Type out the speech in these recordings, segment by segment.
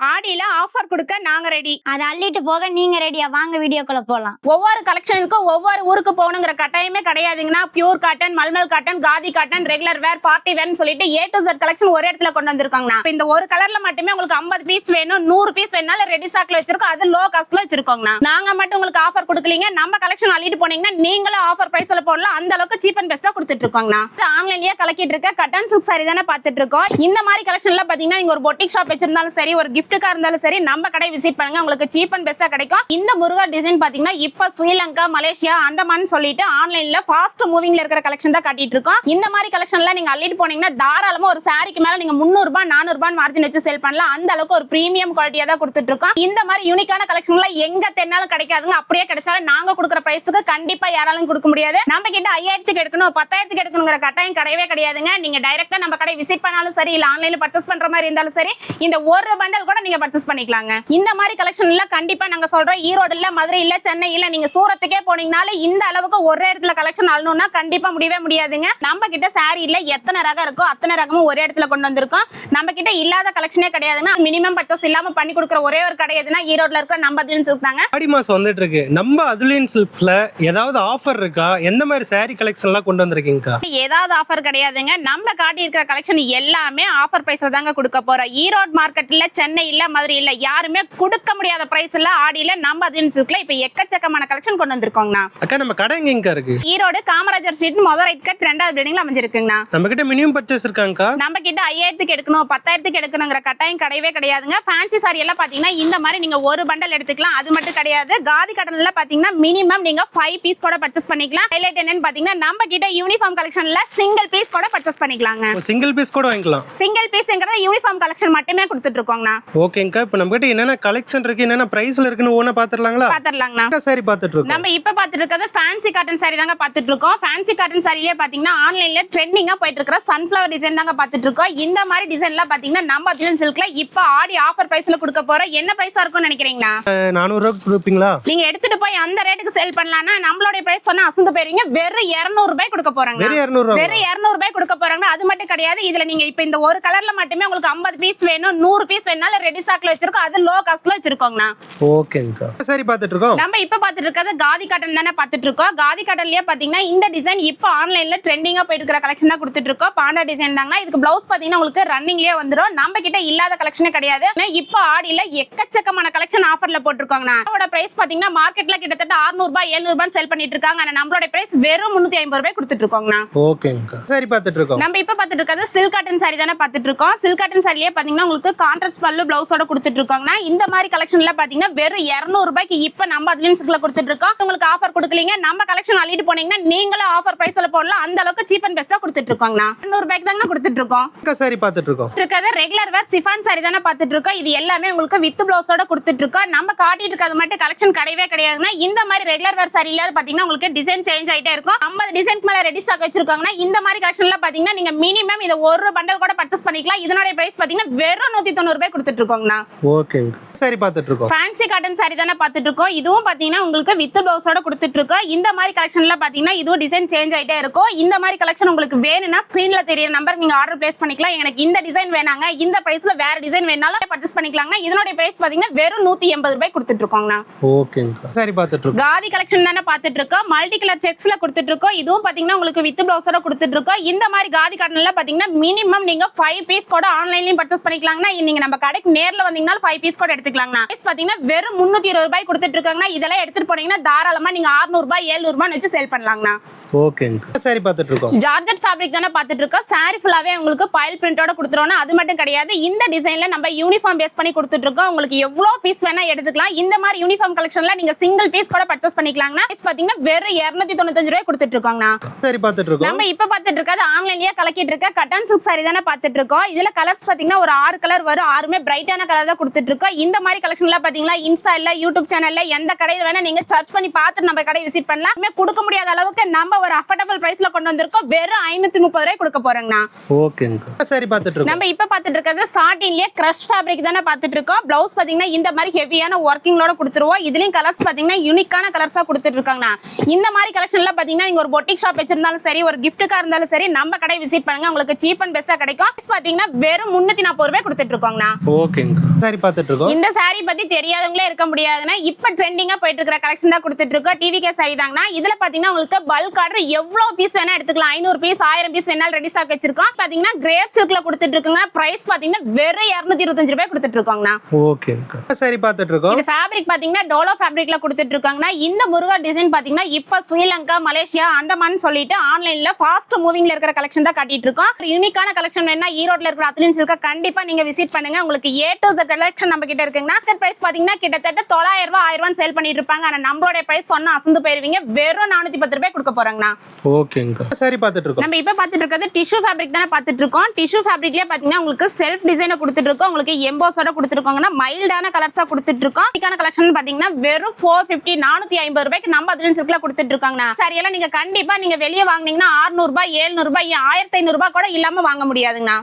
ஆடியில offer கொடுக்க நாங்க ready. அதை அள்ளிட்டு போக நீங்க ரெடியா? வாங்க வீடியோக்குள்ள போலாம். ஒவ்வொரு கலெக்ஷனுக்கும் ஒவ்வொரு ஊருக்கு போகணுங்கிற கட்டாயமே கிடையாதுங்கன்னா, பியூர் காட்டன், மல்மல் cotton, khadi cotton, regular wear, party வேர்னு சொல்லிட்டு A to Z கலெக்ஷன் ஒரே இடத்துல கொண்டு வந்திருக்காங்கண்ணா. இந்த ஒரு கலர்ல மட்டுமே உங்களுக்கு 50 பீஸ் வேணும், 100 பீஸ் வேணாலும் ரெடி ஸ்டாக்ல வச்சிருக்கோம். அது லோ காஸ்ட்ல வச்சிருக்கோங்கண்ணா. நாங்க மட்டும் உங்களுக்கு ஆஃபர் கொடுக்கலீங்க, நம்ம கலெக்ஷன் அள்ளிட்டு போனீங்கன்னா நீங்களும் ஆஃபர் பிரைஸ்ல போடலாம். அந்த அளவுக்கு சீப் அண்ட் பெஸ்டா கொடுத்துட்டு இருக்கோங்கண்ணா. ஆன்லைன்லயே கலக்கிட்டு இருக்க கட்டன் சில்க் சாரி தானே பார்த்துட்டு இருக்கோம். இந்த மாதிரி கலெக்ஷன்ல பாத்தீங்கன்னா நீங்க ஒரு பொட்டிக் ஷாப் வச்சிருந்தாலும் சரி, ஒரு கிஃப்ட்டுக்கா இருந்தாலும் சரி, நம்ம கடை விசிட் பண்ணுங்க, உங்களுக்கு சீப் அண்ட் பெஸ்டா கிடைக்கும். இந்த முருகா டிசைன் பாத்தீங்கன்னா இப்ப ஸ்ரீலங்கா, மலேசியா, அந்தமான் சொல்லிட்டு ஆன்லைன்ல ஃபாஸ்ட் மூவிங்ல இருக்கிற கலெக்ஷன் தான் காட்டிட்டு இருக்கோம். இந்த மாதிரி கலெக்ஷன்ல நீங்க அள்ளிட்டு போனீங்கன்னா தாராளமா ஒரு சாரிக்கு மேல நீங்க 300 ரூபாய் 400 ரூபாய் மார்ஜின் வச்சு சேல் பண்ணலாம். அந்த அளவுக்கு ஒரு பிரீமியம் குவாலிட்டியா தான் கொடுத்துட்டு இருக்கோம். இந்த மாதிரி யூனிக்கான கலெக்ஷன்ல எங்க தென்னாலும் கிடைக்காதுங்க. அப்படியே கிடைச்சாலும் நாங்க கொடுக்குற பிரைஸுக்கு கண்டிப்பா யாராலும் கொடுக்க முடியாது. நம்ம கிட்ட 5000க்கு எடுக்கணும், 10,000க்கு எடுக்கணுங்கிற கட்டாயம் கிடையவே கிடையாதுங்க. நீங்க டைரக்டா நம்ம கடை விசிட் பண்ணாலும் சரி, இல்ல ஆன்லைன்ல பர்ச்சேஸ் பண்ற மாதிரி இருந்தாலும் சரி, இந்த ஒரு பண்டல் கூட நீங்க பர்ச்சேஸ் பண்ணிக்கலாங்க. இந்த மாதிரி கலெக்ஷன்ல கண்டிப்பா நாங்க சொல்றோம், ஈரோடு இல்ல, மதுரை இல்ல, சென்னை இல்ல, நீங்க சூரத்துக்கே போனீங்கனால இந்த அளவுக்கு ஒரே இடத்துல கலெக்ஷன் அள்ளணும்னா கண்டிப்பா முடியவே முடியாதுங்க. நம்ம கிட்ட சாரி இல்ல, எத்தனை ரகம் இருக்கோ அத்தனை ரகமும் ஒரே இடத்துல கொண்டு வந்திருக்கோம். நம்ம கிட்ட இல்லாத கலெக்ஷனே கிடையாதுங்க. மினிமம் பர்ச்சேஸ் இல்லாம பண்ணி கொடுக்குற ஒரே ஒரு கடை எதுனா ஈரோட்ல இருக்கிற நம்ம அதுலியன் சில்க் தாங்க. ஆடி மாசம் வந்துட்டு இருக்கு. நம்ம அதுலியன் சில்க்ஸ்ல ஏதாவது ஆஃபர் இருக்கா? எந்த மாதிரி சாரி கலெக்ஷன் எல்லாம் கொண்டு வந்திருக்கீங்க? ஏதாவது ஆஃபர் கிடையாதுங்க. நம்ம காட்டி இருக்கிற கலெக்ஷன் எல்லாமே ஆஃபர் பிரைஸ்ல தாங்க கொடுக்க போறோம். ஈரோடு மார்க்கெட்ல, சென்னை இல்ல, மதுரை இல்ல, யாருமே கொடுக்க முடியாத பிரைஸ்ல ஆடியில நம்ம அதுலியன் சில்க்ல இப்ப எக்கச்சக்கமான கலெக்ஷன் கொண்டு வந்திருக்கோங்கண்ணா. அக்கா, நம்ம கடை எங்க இருக்கு? ஈரோடு காமராஜர் ஸ்ட்ரீட் முதல் ரைட் கட் 2வது பில்டிங்ல அமைஞ்சிருக்குங்கண்ணா. நம்ம கிட்ட மினிமம் பர்ச்சேஸ் இருக்காங்கக்கா? நம்ம கிட்ட 5000க்கு எடுக்கணும், 10,000க்கு எடுக்கணுங்கிற கட்டாயம் கிடையவே கிடையாதுங்க. ஃபேன்சி சாரி எல்லாம் பாத்தீங்கன்னா இந்த மாதிரி நீங்க ஒரு பண்டல் எடுத்துக்கலாம். அது மட்டும் கிடையாது, காதி காட்டன்ல பாத்தீங்கன்னா மினிமம் நீங்க 5 பீஸ் கூட பர்ச்சேஸ் பண்ணிக்கலாம். ஹைலைட் என்னன்னு பாத்தீங்கன்னா நம்ம கிட்ட யூனிஃபார்ம் கலெக்ஷன்ல சிங்கிள் பீஸ் கூட பர்ச்சேஸ் பண்ணிக்கலாங்க. சிங்கிள் பீஸ் கூட வாங்கிக்கலாம். சிங்கிள் பீஸ்ங்கறது யூனிஃபார்ம் கலெக்ஷன் மட்டுமே கொடுத்துட்டு இருக்கோங்கண்ணா. ஓகேங்கக்கா, இப்போ நம்ம கிட்ட என்னென்ன கலெக்ஷன் இருக்கு, என்னென்ன பிரைஸ்ல இருக்குன்னு ஓனா பாத்துறலாங்களா? பாத்துறலாங்கண்ணா. சாரி பாத்துட்டு இருக்கோம். நம்ம இப்ப பாத்துட்டு இருக்கிறது ஃபேன்சி காட்டன் சாரி தாங்க பாத்துட்டு இருக்கோம். ஃபேன்சி காட்டன் சாரிலே பாத்தீங்கன்னா ஆன்லைன்ல ட்ரெண்டிங்கா போயிட்டு இருக்கிற சன்ஃப்ளவர் டிசைன் தாங்க பாத்துட்டு இருக்கோம். இந்த மாதிரி டிசைன்ல பாத்தீங்கன்னா நம்ம அதுலியன் சில்க்ல இப்ப ஆடி ஆஃபர் பிரைஸ்ல கொடுக்க போறோம். என்ன பிரைஸா இருக்கும்னு நினைக்கிறீங்களா? 400 ரூபாய் கொடுப்பீங்களா? நீங்க எடுத்துட்டு போய் அந்த ரேட்டுக்கு சேல் பண்ணலாம்னா நம்மளோட பிரைஸ் சொன்னா அசந்து போயிருவீங்க. வெறும் 200 ரூபாய் கொடுக்க போறாங்க. வெறும் 200 ரூபாய். வெறும் 200 ரூபாய் கொடுக்க போறாங்க. அது மட்டும் கிடையாது, இதுல நீங்க இப்ப இந்த ஒரு கலர்ல மட்டுமே உங்களுக்கு 50 பீஸ் வேணும், 100 பீஸ் வேணாலும் ரெடி ஸ்டாக்ல வச்சிருக்கோம். அது லோ காஸ்ட்ல வச்சிருக்கோங்கண்ணா. ஓகேங்கக்கா, சாரி பாத்துட்டு இருக்கோம். நம்ம இப்ப பாத்துட்டு இருக்கிறது காதி காட்டன் தானே பாத்துட்டு இருக்கோம். காதி காட்டன்லயே பாத்தீங்கன்னா இந்த டிசைன் இப்ப ஆன்லைன்ல ட்ரெண்டிங்கா போயிட்டு இருக்கிற கலெக்ஷன் தான் கொடுத்துட்டு இருக்கோம். பாண்டா டிசைன் தாங்க. இதுக்கு பிளவுஸ் பாத்தீங்கன்னா உங்களுக்கு ரன்னிங்லயே வந்துரும். நம்ம கிட்ட இல்லாத கலெக்ஷனே கிடையாது. இப்ப ஆடியில எக்கச்சக்கமான கலெக்ஷன் ஆஃபர்ல போட்டுருக்காங்கண்ணா. நம்மளோட பிரைஸ் பாத்தீங்கன்னா மார்க்கெட்ல கிட்டத்தட்ட 600 ரூபாய் 700 ரூபாய் செல் பண்ணிட்டு இருக்காங்க. ஆனா நம்மளோட பிரைஸ் வெறும் 350 ரூபாய் கொடுத்துட்டு இருக்கோங்கண்ணா. ஓகேங்கக்கா, சாரி பாத்துட்டு இருக்கோம். நம்ம இப்ப பாத்துட்டு இருக்கிறது சில்க் காட்டன் சாரி தானே பாத்துட்டு இருக்கோம். சில்க் காட்டன் சாரியே பாத்தீங்கன்னா உங்களுக்கு கான்ட்ராஸ்ட் பல்லு பிளவுஸோட கொடுத்துட்டு இருக்காங்கண்ணா. இந்த மாதிரி கலெக்ஷன்ல பாத்தீங்கன்னா வெறும் 200 ரூபாய்க்கு இப்ப நம்ம அதுலியன் சில்க்ல கொடுத்துட்டு இருக்கோம். உங்களுக்கு ஆஃபர் கொடுக்கலீங்க, நம்ம கலெக்ஷன் அள்ளிட்டு போனீங்கன்னா நீங்களும் ஆஃபர் பிரைஸ்ல போடலாம். அந்த அளவுக்கு சீப் அண்ட் பெஸ்டா கொடுத்துட்டு இருக்கோங்கண்ணா. 200 ரூபாய்க்கு தாங்க கொடுத்துட்டு இருக்கோம். சாரி பாத்துட்டு இருக்கோம். இருக்கிறது ரெகுலர் வேர் சிஃபான் சாரி தானே பாத்துட்டு இருக்கோம். இது எல்லாமே உங்களுக்கு வித் பிளவுஸோட கொடுத்துட்டு இருக்கோம். நம்ம காட்டிட்டு இருக்கிறது மட்டும் கலெக்ஷன் கிடையவே கிடையாதுன்னா. இந்த மாதிரி ரெகுலர் வேர் சாரில பாத்தீங்கன்னா உங்களுக்கு டிசைன் சேஞ்ச் ஆயிட்டே இருக்கும். 50 டிசைனுக்கு மேல ரெடி ஸ்டாக் வச்சிருக்காங்கன்னா இந்த மாதிரி கலெக்ஷன்ல பாத்தீங்கன்னா நீங்க மினிமம் இத ஒரு பண்டல் கூட பர்ச்சேஸ் பண்ணிக்கலாம். இதனோட பிரைஸ் பாத்தீங்கன்னா வெறும் 190 ரூபாய் கொடுத்துட்டு இருக்கோங்கண்ணா. ஓகேங்க, சாரி பாத்துட்டு இருக்கோம். ஃபேன்சி காட்டன் சாரி தானே பாத்துட்டு இருக்கோம். இதுவும் பாத்தீங்கன்னா உங்களுக்கு வித் பிளவுஸோட கொடுத்துட்டு இருக்கோம். இந்த மாதிரி கலெக்ஷன்ல பாத்தீங்கன்னா இதுவும் டிசைன் சேஞ்ச் ஆயிட்டே இருக்கும். இந்த மாதிரி கலெக்ஷன் உங்களுக்கு வேணும்னா ஸ்கிரீன்ல தெரியற நம்பருக்கு நீங்க ஆர்டர் பிளேஸ் பண்ணிக்கலாம். எனக்கு இந்த டிசைன் வேணாங்க, இந்த பிரைஸ்ல வேற டிசைன் வேணாலும் பர்ச்சேஸ் பண்ணிக்கலாங்க. இதனோட பிரைஸ் பாத்தீங்கன்னா வெறும் 180 ரூபாய் கொடுத்துட்டு இருக்கோங்கண்ணா. ஓகேங்க, சாரி பாத்துட்டு இருக்கோம். காதி கலெக்ஷன் தானே பாத்துட்டு இருக்கோம். மல்டி கலர் செக்ஸ்ல கொடுத்துட்டு இருக்கோம். இதுவும் பாத்தீங்கன்னா உங்களுக்கு வித் பிளவுஸோட கொடுத்துட்டு இருக்கோம். இந்த மாதிரி காதி காட்டன்ல பாத்தீங்கன்னா மினிமம் நீங்க 5 பீஸ் கூட ஆன்லைன்லயும் பர்ச்சேஸ் பண்ணிக்கலாங்கன்னா. நீங்க நம்ம கடைக்கு நேர்ல வந்தீங்கன்னா 5 பீஸ் கூட எடுத்துக்கலாங்கண்ணா. பாத்தீங்கன்னா வெறும் 320 ரூபாய் கொடுத்துட்டு இருக்காங்கன்னா. இதெல்லாம் எடுத்துட்டு போனீங்கன்னா தாராளமா நீங்க 600 ரூபாய் 700 ரூபாய் வச்சு சேல் பண்ணலாங்கண்ணா. ஓகேங்க, சாரி பாத்துட்டு இருக்கோம். ஜார்ஜெட் ஃபேப்ரிக் தானே பாத்துட்டு இருக்கோம். சாரி ஃபுல்லாவே உங்களுக்கு பைல் பிரிண்டோட கொடுத்துறோம். அது மட்டும் கிடையாது, இந்த டிசைன்ல நம்ம யூனிஃபார்ம் பேஸ் பண்ணி கொடுத்துட்டு இருக்கோம். உங்களுக்கு எவ்வளவு பீஸ் வேணா எடுத்துக்கலாம். இந்த மாதிரி யூனிஃபார்ம் கலெக்ஷன்ல நீங்க சிங்கிள் பீஸ் கூட பர்ச்சேஸ் பண்ணிக்கலாங்கண்ணா. பாத்தீங்கன்னா வெறும் 295 ரூபாய் கொடுத்துட்டு இருக்கோங்கண்ணா. சாரி பாத்துட்டு இருக்கோம். நம்ம இப்ப பாத்துட்டு இருக்கிறது ஆன்லைன்லயே கலக்கிட்டு இருக்க கட்டன் சில்க் சாரி தானே பாத்துட்டு இருக்கோம். இதுல கலர்ஸ் பாத்தீங்கன்னா ஒரு 6 கலர் வரும். 6மே பிரைட்டான கலர் தான் கொடுத்துட்டு இருக்கோம். இந்த மாதிரி கலெக்ஷன்ல பாத்தீங்கன்னா இன்ஸ்டா இல்ல யூடியூப் சேனல்ல எந்த கடையில வேணா நீங்க சர்ச் பண்ணி பார்த்து நம்ம கடை விசிட் பண்ணலாம். கொடுக்க முடியாத அளவுக்கு நம்ம ஒரு அஃபோர்டபிள் பிரைஸ்ல கொண்டு வந்திருக்கோம். வெறும் 530 ரூபாய் கொடுக்க போறோங்கண்ணா. ஓகேங்க, சாரி பாத்துட்டு இருக்கோம். நம்ம இப்ப பாத்துட்டு இருக்கிறது சாட்டின்லயே கிரஷ் ஃபேப்ரிக் தானே பாத்துட்டு இருக்கோம். பிளவுஸ் பாத்தீங்கன்னா இந்த மாதிரி ஹெவியான ஒர்க்கிங்கோட கொடுத்துருவோம். இதுலயும் கலர்ஸ் பாத்தீங்கன்னா யூனிக்கான கலர்ஸா கொடுத்துட்டு இருக்காங்கண்ணா. இந்த மாதிரி கலெக்ஷன்ல பாத்தீங்கன்னா நீங்க ஒரு பொட்டிக் ஷாப் வச்சிருந்தாலும் சரி, ஒரு கிஃப்ட்டுக்கா இருந்தாலும் சரி, நம்ம கடை விசிட் பண்ணுங்க, உங்களுக்கு சீப் அண்ட் பெஸ்டா கிடைக்கும். பாத்தீங்கன்னா வெறும் 340 ரூபாய் கொடுத்துட்டு இருக்கோங்கண்ணா. ஓகேங்க. சாரி பார்த்துட்டு இருக்கோம். இந்த saree பத்தி தெரியாதவங்களே இருக்க முடியாதுன்னா இப்ப ட்ரெண்டிங்கா போயிட்டு இருக்கிற கலெக்ஷன் தான் கொடுத்துட்டு இருக்கோம். TVK saree தாங்கண்ணா. இதுல பாத்தீங்கன்னா உங்களுக்கு பல்க் ஆர்டர் எவ்வளவு பீஸ் வேணா எடுத்துக்கலாம். 500 பீஸ் 1000 பீஸ் வேணாலும் ரெடி ஸ்டாக் வச்சிருக்கோம். பாத்தீங்கன்னா கிரேப் சில்க்ல கொடுத்துட்டு இருக்கோங்க. பிரைஸ் பாத்தீங்கன்னா வெறும் 225 ரூபாய் கொடுத்துட்டு இருக்கோங்கண்ணா. ஓகேங்க. சாரி பார்த்துட்டு இருக்கோம். இது ஃபேப்ரிக் பாத்தீங்கன்னா டோலோ ஃபேப்ரிக்ல கொடுத்துட்டு இருக்காங்கண்ணா. இந்த முருகா டிசைன் பாத்தீங்கன்னா இப்ப ஸ்ரீலங்கா, மலேசியா, அந்தமான் சொல்லிட்டு ஆன்லைன்ல ஃபாஸ்ட் மூவிங்ல இருக்கிற கலெக்ஷன் தான் காட்டிட்டு இருக்கோம். யூனிக்கான கலெக்ஷன் வேணா ஈரோட்ல இருக்கிற அத்லின் சில்க கண்டிப்பா நீங்க விசிட் பண்ணுங்க. உங்களுக்கு A to Z கலெக்ஷன் நம்ம கிட்ட இருக்குங்க. மார்க்கெட் பிரைஸ் பாத்தீங்கன்னா கிட்டத்தட்ட 900 ரூபாய் 1000 ரூபாய் சேல் பண்ணிட்டு இருப்பாங்க. ஆனா நம்மளோட பிரைஸ் சொன்னா அசந்து போயிருவீங்க. வெறும் 410 ரூபாய் கொடுக்க போறாங்கண்ணா. ஓகேங்க. சாரி பார்த்துட்டு இருக்கோம். நம்ம இப்ப பாத்துட்டு இருக்கிறது டிஷ்யூ ஃபேப்ரிக் தானே பாத்துட்டு இருக்கோம். டிஷ்யூ ஃபேப்ரிக்லயே பாத்தீங்கன்னா உங்களுக்கு செல்ஃப் டிசைனை கொடுத்துட்டு இருக்கோம். உங்களுக்கு எம்போஸோட கொடுத்துருக்கோங்கன்னா மைல்டான கலர்ஸா கொடுத்துட்டு இருக்கோம். இதுக்கான கலெக்ஷன் பாத்தீங்கன்னா வெறும் 450 450 ரூபாய்க்கு நம்ம அத்லின் சில்க்ல கொடுத்துட்டு இருக்காங்கண்ணா. சரி எல்லாம் நீங்க கண்டிப்பா நீங்க வெளியே வாங்குனீங்கன்னா 600 ரூபாய் 700 ரூபாய் 1500 ரூபாய் கூட இல்லாம வாங்க முடியாதுங்கண்ணா.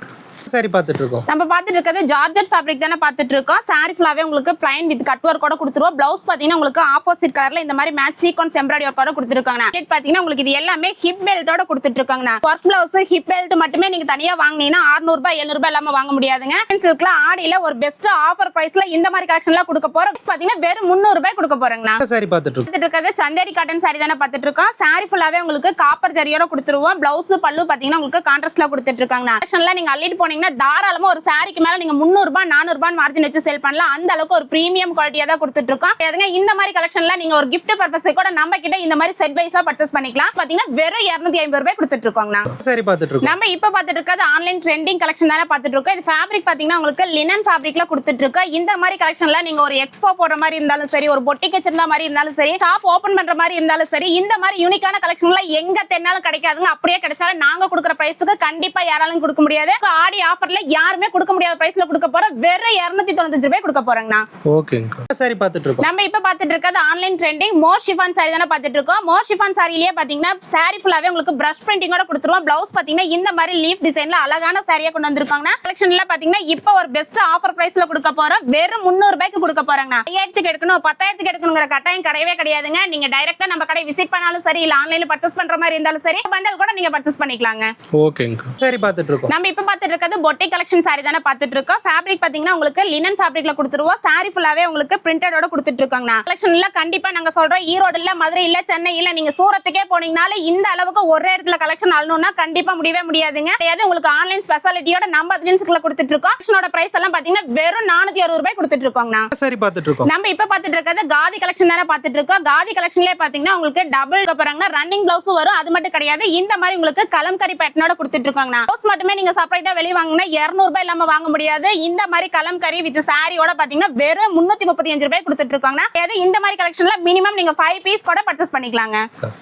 சாரி பார்த்துட்டு இருக்கோம். நம்ம பாத்துட்டு இருக்கிறது ஜார்ஜெட் ஃபேப்ரிக் தானே பாத்துட்டு இருக்கோம். சாரி ஃபுல்லாவே உங்களுக்கு பிளைன் வித் கட் ஒர்க் கூட கொடுத்துருவோம். பிளவுஸ் பாத்தீங்கன்னா உங்களுக்கு ஆப்போசிட் கலர்ல இந்த மாதிரி மேட்ச் சீக்வன்ஸ் எம்ப்ராய்டரி ஒர்க் கூட கொடுத்துருக்காங்க. பாத்தீங்கன்னா உங்களுக்கு இது எல்லாமே ஹிப் பெல்ட்டோட கொடுத்துட்டு இருக்காங்க. ஒர்க் பிளவுஸ் ஹிப் பெல்ட் மட்டுமே நீங்க தனியா வாங்குனீங்கன்னா 600 ரூபாய் 700 ரூபாய் இல்லாம வாங்க முடியாதுங்க. சில்க்ல ஆடியில ஒரு பெஸ்ட் ஆஃபர் பிரைஸ்ல இந்த மாதிரி கலெக்ஷன்லாம் கொடுக்க போறோம். பாத்தீங்கன்னா வெறும் 300 ரூபாய் கொடுக்க போறேங்கண்ணா. சாரி பார்த்துட்டு இருக்கிறது சந்தேரி காட்டன் சாரி தானே பாத்துட்டு இருக்கோம். சாரி ஃபுல்லாவே உங்களுக்கு காப்பர் ஜரியோட கொடுத்துருவோம். பிளவுஸ் பல்லு பாத்தீங்கன்னா உங்களுக்கு கான்ட்ராஸ்ட்ல கொடுத்துட்டு இருக்காங்க. கலெக்ஷன்ல நீங்க அள்ளிட்டு போனீங்கன்னா தாராளமா ஒரு சாரிக்கு மேல நீங்க 300 ரூபாய் 400 ரூபாய் மார்ஜின் வச்சு சேல் பண்ணலாம். அந்த அளவுக்கு ஒரு பிரீமியம் குவாலிட்டியா தான் கொடுத்துட்டு இருக்கோம். அதுங்க இந்த மாதிரி கலெக்ஷன்ல நீங்க ஒரு gift பர்பஸ் கூட நம்ம கிட்ட இந்த மாதிரி செட் வைஸா பர்ச்சேஸ் பண்ணிக்கலாம். பாத்தீங்கன்னா வெறும் 250 ரூபாய் கொடுத்துட்டு இருக்கோம்னா. சாரி பார்த்துட்டு இருக்கோம். நம்ம இப்ப பாத்துட்டு இருக்கிறது ஆன்லைன் ட்ரெண்டிங் கலெக்ஷன் தானே பாத்துட்டு இருக்கோம். இது ஃபேப்ரிக் பாத்தீங்கன்னா உங்களுக்கு லினன் ஃபேப்ரிக்ல கொடுத்துட்டு இருக்கோம். இந்த மாதிரி கலெக்ஷன்ல நீங்க ஒரு எக்ஸ்போ போடுற மாதிரி இருந்தாலும் சரி, ஒரு பொட்டிக் வச்சிருந்த மாதிரி இருந்தாலும் சரி, ஷாப் ஓபன் பண்ற மாதிரி இருந்தாலும் சரி, இந்த மாதிரி யூனிக்கான கலெக்ஷன்ல எங்க தென்னாலும் கிடைக்காதுங்க. அப்படியே கிடைச்சாலும் நாங்க கொடுக்குற பிரைஸ்க்கு கண்டிப்பா யாராலும் கொடுக்க முடியாது. ஆடி ஆஃபர்ல யாருமே கொடுக்க முடியாத பிரைஸ்ல கொடுக்க போறோம். வெறும் 295 ரூபாய் கொடுக்க போறேங்கண்ணா. ஓகேங்க. சாரி பார்த்துட்டு இருக்கோம். நம்ம இப்ப பாத்துட்டு இருக்கிறது ஆன்லைன் ட்ரெண்டிங் மோர் ஷிஃபான் சாரி தானே பாத்துட்டு இருக்கோம். மோர் ஷிஃபான் சாரிலேயே பாத்தீங்கன்னா சாரி ஃபுல்லாவே உங்களுக்கு பிரஷ் பிரிண்டிங்கோட கொடுத்துருவோம். பிளவுஸ் பாத்தீங்கன்னா இந்த மாதிரி லீஃப் டிசைன்ல அழகான சாரியா கொண்டு வந்திருக்காங்க. கலெக்ஷன்ல பாத்தீங்கன்னா இப்ப ஒரு பெஸ்ட் ஆஃபர் பிரைஸ்ல கொடுக்க போறோம். வெறும் 300 ரூபாய்க்கு கொடுக்க போறாங்க. 5000க்கு எடுக்கணும் 10,000க்கு எடுக்கணுங்கிற கட்டாயம் கிடையவே கிடையாதுங்க. நீங்க டைரக்டா நம்ம கடை விசிட் பண்ணாலும் சரி, இல்ல ஆன்லைன்ல பர்ச்சேஸ் பண்ற மாதிரி இருந்தாலும் சரி, பண்டல் கூட நீங்க பர்ச்சேஸ் பண்ணிக்கலாங்க. ஓகேங்க. சாரி பார்த்துட்டு இருக்கோம். நம்ம இப்ப பாத்துட்டு இருக்கிறது பொட்டி கலெக்ஷன் சாரி தானே பாத்துட்டு இருக்கோம். ஃபேப்ரிக் பாத்தீங்கன்னா உங்களுக்கு லினன் ஃபேப்ரிக்ல கொடுத்துருவோம். சாரி ஃபுல்லாவே உங்களுக்கு பிரிண்டடோட கொடுத்துட்டு இருக்காங்க. கலெக்ஷன்ல கண்டிப்பா நாங்க சொல்றோம் ஈரோடு இல்ல, மதுரை இல்ல, சென்னை இல்ல, நீங்க சூரத்துக்கே போனீங்கனால இந்த அளவுக்கு ஒரே இடத்துல கலெக்ஷன் அள்ளணும்னா கண்டிப்பா முடியவே முடியாதுங்க. அதாவது உங்களுக்கு ஆன்லைன் ஸ்பெஷாலிட்டியோட நம்ம அத்லின்ஸ்ல கொடுத்துட்டு இருக்கோம். கலெக்ஷனோட பிரைஸ் எல்லாம் பாத்தீங்கன்னா வெறும் 460 ரூபாய் கொடுத்துட்டு இருக்கோம்னா. சாரி பார்த்துட்டு இருக்கோம். நம்ம இப்ப பாத்துட்டு இருக்கிறது காதி கலெக்ஷன் தானே பாத்துட்டு இருக்கோம். காதி கலெக்ஷன்லயே பாத்தீங்கன்னா உங்களுக்கு டபுள் கப்பறாங்க, ரன்னிங் பிளவுஸ் வரும். அது மட்டும் கிடையாது, இந்த மாதிரி உங்களுக்கு கலம்கரி பேட்டர்னோட கொடுத்துட்டு இருக்காங்க. பிளவுஸ் மட்டுமே நீங்க செப்பரேட்டா வெளிய வாங்குனா 200 ரூபாய் இல்லாம வாங்க முடியாது. இந்த மாதிரி கலம்கரி வித் சாரியோட பாத்தீங்கன்னா வெறும் 335 ரூபாய் கொடுத்துட்டு இருக்காங்க. அதாவது இந்த மாதிரி கலெக்ஷன்ல மினிமம் நீங்க 5 பீஸ் கூட பர்ச்சேஸ் பண்ணிக்கலாங்க.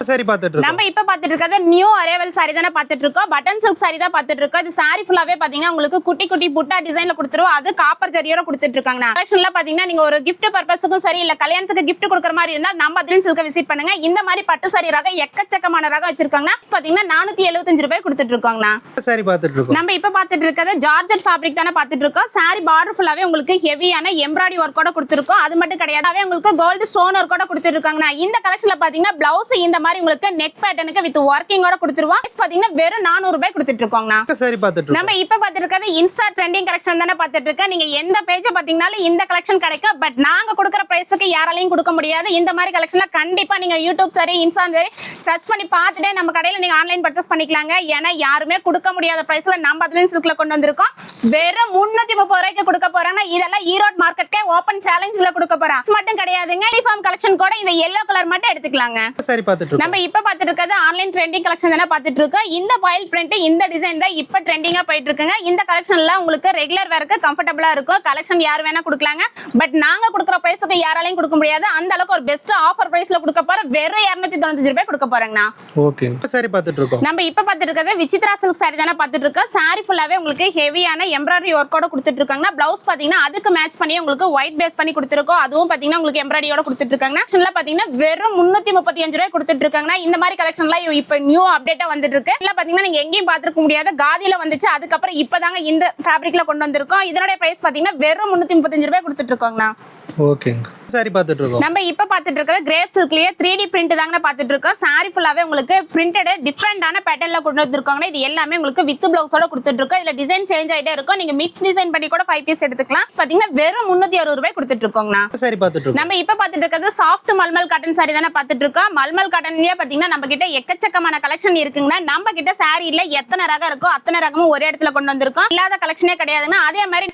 சாரி பார்த்துட்டு இருக்கோம். நம்ம இப்ப பாத்துட்டு இருக்கிறது நியூ அரைவல் சாரி தானே பாத்துட்டு இருக்கோம். பட்டன் சில்க் சாரி தான் பாத்துட்டு இருக்கோம். இது சாரி ஃபுல்லாவே பாத்தீங்கன்னா உங்களுக்கு குட்டி குட்டி புட்டா டிசைன்ல கொடுத்துருவோம். அது காப்பர் ஜரியோட கொடுத்துட்டு இருக்காங்க. கலெக்ஷன்ல பாத்தீங்கன்னா நீங்க ஒரு gift பர்பஸ்க்கும் சரி, இல்ல கல்யாணத்துக்கு gift கொடுக்குற மாதிரி இருந்தா நம்ம அத்லின் சில்க விசிட் பண்ணுங்க. இந்த மாதிரி பட்டு சாரி ரகம் எக்கச்சக்கமான ரகம் வச்சிருக்காங்க. பாத்தீங்கன்னா 475 ரூபாய் கொடுத்துட்டு இருக்காங்க. சாரி பார்த்துட்டு இருக்கோம். நம்ம இப்ப பாத்துட்டு இருக்கிறது ஜார்ஜெட் ஃபேப்ரிக் தானே பாத்துட்டு இருக்கோம். சாரி பார்டர் ஃபுல்லாவே உங்களுக்கு ஹெவியான எம்ப்ராய்டரி ஒர்க்கோட கொடுத்துருக்கோம். அது மட்டும் கிடையாது, உங்களுக்கு கோல்டு ஸ்டோன் ஒர்க்கோட கொடுத்துருக்காங்க. இந்த கலெக்ஷன்ல பாத்தீங்கன்னா பிளவுஸ் இந்த மாதிரி உங்களுக்கு நெக் பேட்டர்னுக்கு வித் ஒர்க்கிங்கோட கொடுத்துருவோம். பாத்தீங்கன்னா வெறும் 400 ரூபாய் கொடுத்துட்டு இருக்காங்க. சாரி பார்த்துட்டு நம்ம இப்ப பாத்துட்டு இருக்கிறது இன்ஸ்டா ட்ரெண்டிங் கலெக்ஷன் தானே பாத்துட்டு இருக்கோம். நீங்க எந்த பேஜ் பாத்தீங்கன்னாலும் இந்த கலெக்ஷன் கிடைக்கும். பட் நாங்க கொடுக்குற பிரைஸ்க்கு யாராலையும் கொடுக்க முடியாது. இந்த மாதிரி கலெக்ஷன்ல கண்டிப்பா நீங்க யூடியூப் சரி, இன்ஸ்டா சரி சர்ச் பண்ணி பார்த்துட்டு நம்ம கடையில நீங்க ஆன்லைன் பர்ச்சேஸ் பண்ணிக்கலாங்க. ஏன்னா யாருமே கொடுக்க முடியாத பிரைஸ்ல நம்ம அத்லின் சில்க்ல கொண்டு வந்திருக்கோம். வெறும் 330 ரூபாய்க்கு கொடுக்க போறாங்க. இதெல்லாம் ஈரோட் மார்க்கெட்கே ஓபன் சேலஞ்ச்ல கொடுக்க போறோம். மட்டும் கிடையாதுங்க, யூனிஃபார்ம் கலெக்ஷன் கூட இந்த yellow கலர் மட்டும் எடுத்துக்கலாங்க. சாரி பார்த்துட்டு இருக்கோம். நம்ம இப்ப பாத்துட்டு இருக்கிறது ஆன்லைன் ட்ரெண்டிங் கலெக்ஷன் தானே பாத்துட்டு இருக்கோம். இந்த பாயில் பிரிண்ட் இந்த டிசைன் தான் இப்ப ட்ரெண்டிங்கா போயிட்டு இருக்குங்க. இந்த கலெக்ஷன்ல உங்களுக்கு ரெகுலர் வேர்க்கு கம்ஃபர்டபிளா இருக்கும். கலெக்ஷன் யார் வேணா கொடுக்கலாங்க. பட் நாங்க கொடுக்குற பிரைஸ்க்கு யாராலையும் கொடுக்க முடியாது. அந்த அளவுக்கு ஒரு பெஸ்ட் ஆஃபர் பிரைஸ்ல கொடுக்க போறோம். வெறும் 295 ரூபாய் கொடுக்க போறேங்கண்ணா. ஓகே. சாரி பார்த்துட்டு இருக்கோம். நம்ம இப்ப பாத்துட்டு இருக்கிறது விசித்ரா சில்க் சாரி தானே பாத்துட்டு இருக்கோம். சாரி ஃபுல்லாவே உங்களுக்கு ஹெவியான எம்ப்ராய்டரி ஒர்க்கோட கொடுத்துட்டு இருக்காங்க. பிளவுஸ் பாத்தீங்கன்னா அதுக்கு மேட்ச் பண்ணி உங்களுக்கு ஒயிட் பேஸ் பண்ணி கொடுத்துருக்கோம். அதுவும் பாத்தீங்கன்னா உங்களுக்கு எம்ப்ராய்டரியோட கொடுத்துட்டு இருக்காங்க. பாத்தீங்கன்னா வெறும் 335 ரூபாய் கொடுத்துட்டு இருக்காங்க. இந்த மாதிரி கலெக்ஷன்லாம் இப்ப நியூ அப்டேட்டா வந்துட்டு இருக்கு. இல்ல பாத்தீங்கன்னா நீங்க எங்கேயும் பாத்துக்க முடியாது. காதியில வந்துச்சு, அதுக்கப்புறம் இப்பதாங்க இந்த ஃபேப்ரிக்ல கொண்டு வந்திருக்கோம். இதனுடைய பிரைஸ் பாத்தீங்கன்னா வெறும் 335 ரூபாய் கொடுத்துட்டு இருக்காங்க. ஓகேங்க. சாரி பார்த்துட்டு இருக்கோம். நம்ம இப்ப பார்த்துட்டு இருக்கிறது கிரேப் சில்க்லயே 3D பிரிண்ட் தாங்க பார்த்துட்டு இருக்கோம். சாரி ஃபுல்லாவே உங்களுக்கு பிரிண்டட் டிஃபரெண்டான பேட்டர்ன்ல கொண்டு வந்திருக்காங்க. இது எல்லாமே உங்களுக்கு வித் பிளவுஸோட கொடுத்துட்டு இருக்கோம். இதுல டிசைன் சேஞ்ச் ஆயிட்டே இருக்கும். நீங்க மிக்ஸ் டிசைன் பண்ணி கூட 5 பீஸ் எடுத்துக்கலாம். பாத்தீங்கன்னா வெறும் 360 ரூபாய் கொடுத்துட்டு இருக்கோங்கண்ணா. சாரி பார்த்துட்டு இருக்கோம். நம்ம இப்ப பார்த்துட்டு இருக்கிறது சாஃப்ட் மல்மல் காட்டன் சாரி தானே பார்த்துட்டு இருக்கோம். மல்மல் காட்டன்லயே பாத்தீங்கன்னா நம்ம கிட்ட எக்கச்சக்கமான கலெக்ஷன் இருக்குங்கன்னா நம்ம கிட்ட சாரியில எத்தனை ரகம் இருக்கோ அத்தனை ரகமும் ஒரே இடத்துல கொண்டு வந்திருக்கோம். இல்லாத கலெக்ஷனே கிடையாதுங்க. அதே மாதிரி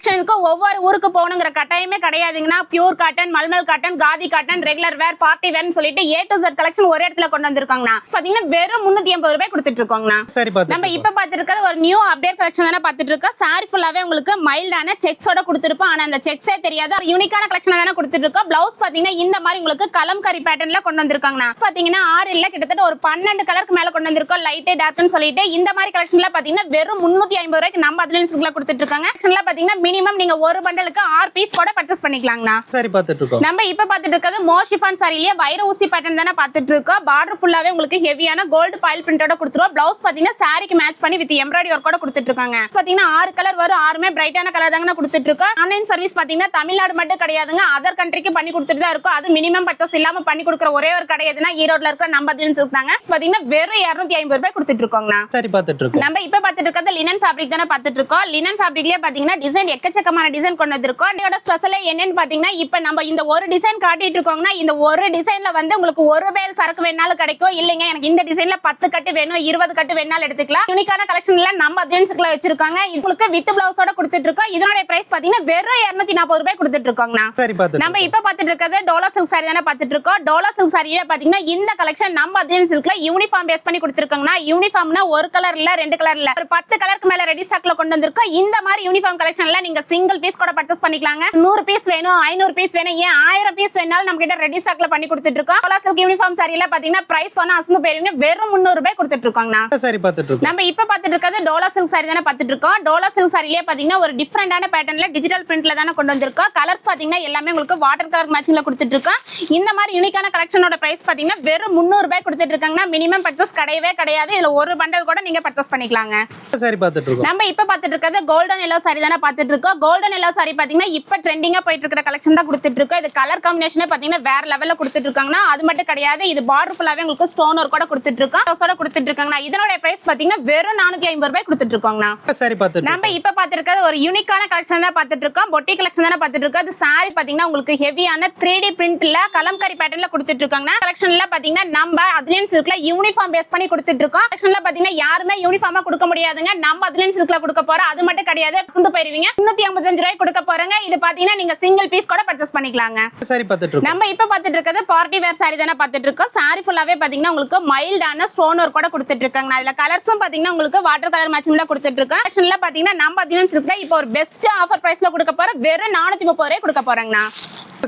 ஒவ்வொரு ஊருக்கு போகணுங்கிற கட்டாயமே கிடையாதுங்கன்னா பியூர் காட்டன், மல்மல் cotton, khadi cotton, regular wear, party வேர்னு சொல்லிட்டு A to Z கலெக்ஷன் ஒரே இடத்துல கொண்டு வந்திருக்காங்கண்ணா. பாத்தீங்கன்னா வெறும் 380 ரூபாய் கொடுத்துட்டு இருக்கோங்கண்ணா. சாரி பார்த்து நம்ம இப்ப பார்த்துட்டு இருக்கிறது ஒரு நியூ அப்டேட் கலெக்ஷன் தானே பார்த்துட்டு இருக்கோம். சாரி ஃபுல்லாவே உங்களுக்கு மைல்டான செக்ஸோட கொடுத்துருப்போம். ஆனா அந்த செக்ஸே தெரியாது. யூனிக்கான கலெக்ஷன் தானே கொடுத்துட்டு இருக்கோம். பிளவுஸ் பாத்தீங்கன்னா இந்த மாதிரி உங்களுக்கு கலம்காரி பேட்டர்ன்ல கொண்டு வந்திருக்காங்கண்ணா. பாத்தீங்கன்னா 6 இல்ல கிட்டத்தட்ட ஒரு 12 கலருக்கு மேல கொண்டு வந்திருக்கோம். லைட் டார்க்னு சொல்லிட்டு இந்த மாதிரி கலெக்ஷன்ல பாத்தீங்கன்னா வெறும் 350 ரூபாய்க்கு நம்ம அதுல கொடுத்துட்டு இருக்காங்க. கலெக்ஷன்ல பாத்தீங்கன்னா மினிமம் நீங்க ஒரு பண்டலுக்கு 6 பீஸ் கூட பர்ச்சேஸ் பண்ணிக்கலாங்கண்ணா. சாரி பார்த்துட்டு இருக்கோம். நம்ம இப்ப பார்த்துட்டு இருக்கிறது மோஷிஃபான் சாரியிலேயே வைர ஊசி பேட்டர்ன் தானே பார்த்துட்டு இருக்கோம். பார்டர் ஃபுல்லாவே உங்களுக்கு ஹெவியான கோல்டு பாயில் பிரிண்டோட கொடுத்துருவோம். பிளவுஸ் பாத்தீங்கன்னா சாரிக்கு மேட்ச் பண்ணி வித் எம்ப்ராய்டரி ஒர்க்கோட கொடுத்துட்டு இருக்காங்க. பாத்தீங்கன்னா 6 கலர் வரும். 6மே பிரைட்டான கலர் தாங்க கொடுத்துட்டு இருக்கோம். ஆன்லைன் சர்வீஸ் பாத்தீங்கன்னா தமிழ்நாடு மட்டும் கிடையாதுங்க. அதர் கண்ட்ரிக்கு பண்ணி கொடுத்துட்டு தான் இருக்கும். அது மினிமம் பர்ச்சேஸ் இல்லாம பண்ணி கொடுக்குற ஒரே ஒரு கடை எதுனா ஈரோட்ல இருக்கிற நம்ம அதுல தாங்க. பாத்தீங்கன்னா வெறும் 250 ரூபாய் கொடுத்துட்டு இருக்கோங்கண்ணா. சாரி பார்த்துட்டு இருக்கோம். நம்ம இப்ப பார்த்துட்டு இருக்கிறது லினன் ஃபேப்ரிக் தானே பார்த்துட்டு இருக்கோம். லினன் ஃபேப்ரிக்லயே பாத்தீங்கன்னா டிசைன் எக்கச்சக்கமான டிசைன் கொண்டு வந்திருக்கோம். இதோட ஸ்பெஷல் என்னன்னு பாத்தீங்கன்னா இப்ப நம்ம இந்த ஒரு டிசைன் காட்டிட்டு இருக்கோம்னா இந்த ஒரு டிசைன்ல வந்து உங்களுக்கு ஒரு பேல் சரக்கு வேணாலும் கிடைக்கும். இல்லைங்க எனக்கு இந்த டிசைன்ல 10 கட்டு வேணும் 20 கட்டு வேணாலும் எடுத்துக்கலாம். யூனிக்கான கலெக்ஷன்ல நம்ம அட்வான்ஸ்க்குள்ள வச்சிருக்காங்க. உங்களுக்கு வித் பிளவுஸோட கொடுத்துட்டு இருக்கோம். இதோட பிரைஸ் பாத்தீங்கன்னா வெறும் 240 ரூபாய் கொடுத்துட்டு இருக்கோங்கண்ணா. சாரி பார்த்துட்டு நம்ம இப்ப பார்த்துட்டு இருக்கிறது டோலா சில்க் சாரி தானே பார்த்துட்டு இருக்கோம். டோலா சில்க் சாரியில பாத்தீங்கன்னா இந்த கலெக்ஷன் நம்ம அட்வான்ஸ் சில்க்ல யூனிஃபார்ம் பேஸ் பண்ணி கொடுத்துருக்காங்கன்னா யூனிஃபார்ம்னா ஒரு கலர் இல்ல 2 கலர் இல்ல ஒரு 10 கலருக்கு மேல ரெடி ஸ்டாக்ல கொண்டு வந்திருக்கோம். இந்த மாதிரி யூனிஃபார்ம் கலெக்ஷன்ல நீங்க சிங்கிள் பீஸ் கூட பர்ச்சேஸ் பண்ணிக்கலாங்க. 100 பீஸ் வேணும் 500 பீஸ் வேணும் ஏன் 1000 பீஸ் வேணாலும் நம்ம கிட்ட ரெடி ஸ்டாக்ல பண்ணி கொடுத்துட்டு இருக்கோம். டோலா சில்க் யூனிஃபார்ம் சாரியில பாத்தீங்கன்னா பிரைஸ் சொன்னா அசந்து போயிருவீங்க. வெறும் 300 ரூபாய் கொடுத்துட்டு இருக்கோங்கண்ணா. சாரி பார்த்துட்டு இருக்கோம். நம்ம இப்ப பார்த்துட்டு இருக்கிறது டோலா சில்க் சாரி தானே பார்த்துட்டு இருக்கோம். டோலா சில்க் சாரியிலே பாத்தீங்கன்னா ஒரு டிஃபரெண்டான பேட்டர்ன்ல டிஜிட்டல் பிரிண்ட்ல தானே கொண்டு வந்திருக்கோம். கலர்ஸ் பாத்தீங்கன்னா எல்லாமே உங்களுக்கு வாட்டர் கலர் மேட்சிங்ல கொடுத்துட்டு இருக்கோம். இந்த மாதிரி யூனிக்கான கலெக்ஷனோட பிரைஸ் பாத்தீங்கன்னா வெறும் 300 ரூபாய் கொடுத்துட்டு இருக்காங்கன்னா மினிமம் பர்ச்சேஸ் கிடையவே கிடையாது. இதுல ஒரு பண்டல் கூட நீங்க பர்ச்சேஸ் பண்ணிக்கலாங்க. சாரி பார்த்துட்டு இருக்கோம். நம்ம இப்ப பார்த்துட்டு இருக்கிறது கோல்டன் எல்லோ சாரி தானே பார்த்துட்டு இருக்கோம். கோல்டன் எல்லோ சாரி பாத்தீங்கன்னா இப்ப ட்ரெண்டிங்கா போயிட்டு இருக்கிற கலெக்ஷன் தான் கொடுத்துட்டு இருக்கோம். இது கலர் காம்பினேஷனே பாத்தீங்கன்னா வேற லெவல்ல கொடுத்துட்டு இருக்காங்கன்னா அது மட்டும் கிடையாது. இது பார்டர் ஃபுல்லாவே உங்களுக்கு ஸ்டோன் ஒர்க் கூட கொடுத்துட்டு இருக்கோம். கொடுத்துட்டு இருக்காங்கன்னா இதனோட பிரைஸ் பாத்தீங்கன்னா வெறும் 450 ரூபாய் கொடுத்துட்டு இருக்கோங்கண்ணா. சாரி பார்த்துட்டு நம்ம இப்ப பார்த்துட்டு இருக்கிறது ஒரு யூனிக்கான கலெக்ஷன் தான் பார்த்துட்டு இருக்கோம். பொட்டி கலெக்ஷன் தானே பார்த்துட்டு இருக்கோம். அது சாரி பாத்தீங்கன்னா உங்களுக்கு ஹெவியான 3D பிரிண்ட்ல கலம்காரி பேட்டர்ன்ல கொடுத்துட்டு இருக்காங்க. கலெக்ஷன்ல பாத்தீங்கன்னா நம்ம அதுலன் சில்க்ல யூனிஃபார்ம் பேஸ் பண்ணி கொடுத்துட்டு இருக்கோம். கலெக்ஷன்ல பாத்தீங்கன்னா யாருமே யூனிஃபார்மா கொடுக்க முடியாதுங்க. நம்ம அதுலன் சில்க்ல கொடுக்க போறோம். அது மட்டும் கிடையாது புந்து போயிருவீங்க. 355 ரூபாய் கொடுக்க போறங்க. இது பாத்தீங்கன்னா நீங்க சிங்கிள் பீஸ் கூட பர்ச்சேஸ் பண்ணிக்கலாங்க. சாரி பார்த்துட்டு இருக்கோம். நம்ம இப்ப பார்த்துட்டு இருக்கிறது பார்ட்டி வேர் சாரி தானே பார்த்துட்டு இருக்கோம். சாரி ஃபுல்லாவே பாத்தீங்கன்னா உங்களுக்கு மைல்டான ஸ்டோன் ஒர்க் கூட கொடுத்துட்டு இருக்காங்க. அதுல கலர்ஸும் பாத்தீங்கன்னா உங்களுக்கு வாட்டர் கலர் மேட்சிங்ல கொடுத்துட்டு இருக்கோம். கலெக்ஷன்ல பாத்தீங்கன்னா நம்ம அதுலன் சில்க்ல இப்போ ஒரு பெஸ்ட் ஆஃபர் பிரைஸ்ல கொடுக்க போறோம். வெறும் 430 ரூபாய் கொடுக்க போறங்கண்ணா.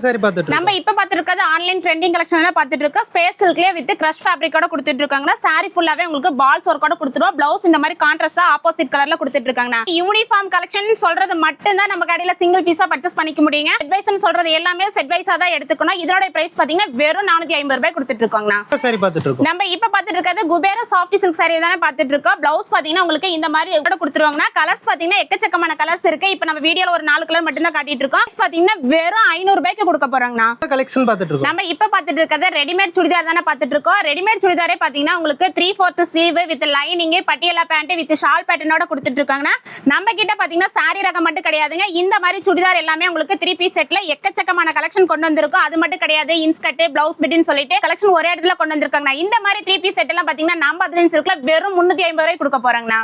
சாரி பார்த்துட்டு நம்ம இப்ப பார்த்துட்டு இருக்கிறது ஆன்லைன் ட்ரெண்டிங் கலெக்ஷன் பார்த்துட்டு இருக்கோம். ஸ்பேஸ் சில்க்லயே வித் கிரஷ் ஃபேப்ரிக்கோட கொடுத்துட்டு இருக்காங்க. சாரி ஃபுல்லாவே உங்களுக்கு பால்ஸ் ஒர்க்கோட கொடுத்துருவோம். பிளவுஸ் இந்த மாதிரி கான்ட்ராஸ்டா ஆப்போசிட் கலர்ல கொடுத்துட்டு இருக்காங்க. யூனிஃபார்ம் கலெக்ஷன் சொல்றது மட்டும் தான் நம்ம கடையில சிங்கிள் பீஸா பர்ச்சேஸ் பண்ணிக்க முடியுங்க. அட்வைஸ் சொல்றது எல்லாமே செட் வைஸா தான் எடுத்துக்கணும். இதோட பிரைஸ் பாத்தீங்கன்னா வெறும் 450 ரூபாய் கொடுத்துட்டு இருக்காங்க. சாரி பார்த்துட்டு இருக்கோம். நம்ம இப்ப பார்த்துட்டு இருக்கிறது குபேர சாஃப்ட் சில்க் சாரி தானே பார்த்துட்டு இருக்கோம். பிளவுஸ் பாத்தீங்கன்னா உங்களுக்கு இந்த மாதிரி கொடுத்துருவாங்கன்னா கலர்ஸ் பாத்தீங்கன்னா எக்கச்சக்கமான கலர்ஸ் இருக்கு. இப்ப நம்ம வீடியோல ஒரு 4 கலர் மட்டும் தான் காட்டிட்டு இருக்கோம். பாத்தீங்கன்னா வெறும் 500 ரூபாய்க்கு கொடுக்க போறாங்கண்ணா. கலெக்ஷன் பார்த்துட்டு இருக்கோம். நம்ம இப்ப பார்த்துட்டு இருக்கிறது ரெடிமேட் சுடிதார் தானே பார்த்துட்டு இருக்கோம். ரெடிமேட் சுடிதாரே பாத்தீங்கன்னா உங்களுக்கு 3/4 sleeve with lining Patiala pant with shawl பேட்டர்னோட கொடுத்துட்டு இருக்காங்க. நம்ம கிட்ட பாத்தீங்கன்னா சாரி ரகம் மட்டும் கிடையாதுங்க. இந்த மாதிரி சுடிதார் எல்லாமே உங்களுக்கு 3 பீஸ் செட்ல எக்கச்சக்கமான கலெக்ஷன் கொண்டு வந்திருக்கும். அது மட்டும் கிடையாது இன்ஸ்கர்ட் பிளவுஸ் பிட்னு சொல்லிட்டு கலெக்ஷன் ஒரே இடத்துல கொண்டு வந்திருக்காங்க. இந்த மாதிரி 3 பீஸ் செட் எல்லாம் பாத்தீங்கன்னா நம்ம அதுல சில்க்ல வெறும் 350 ரூபாய் கொடுக்க போறாங்கண்ணா.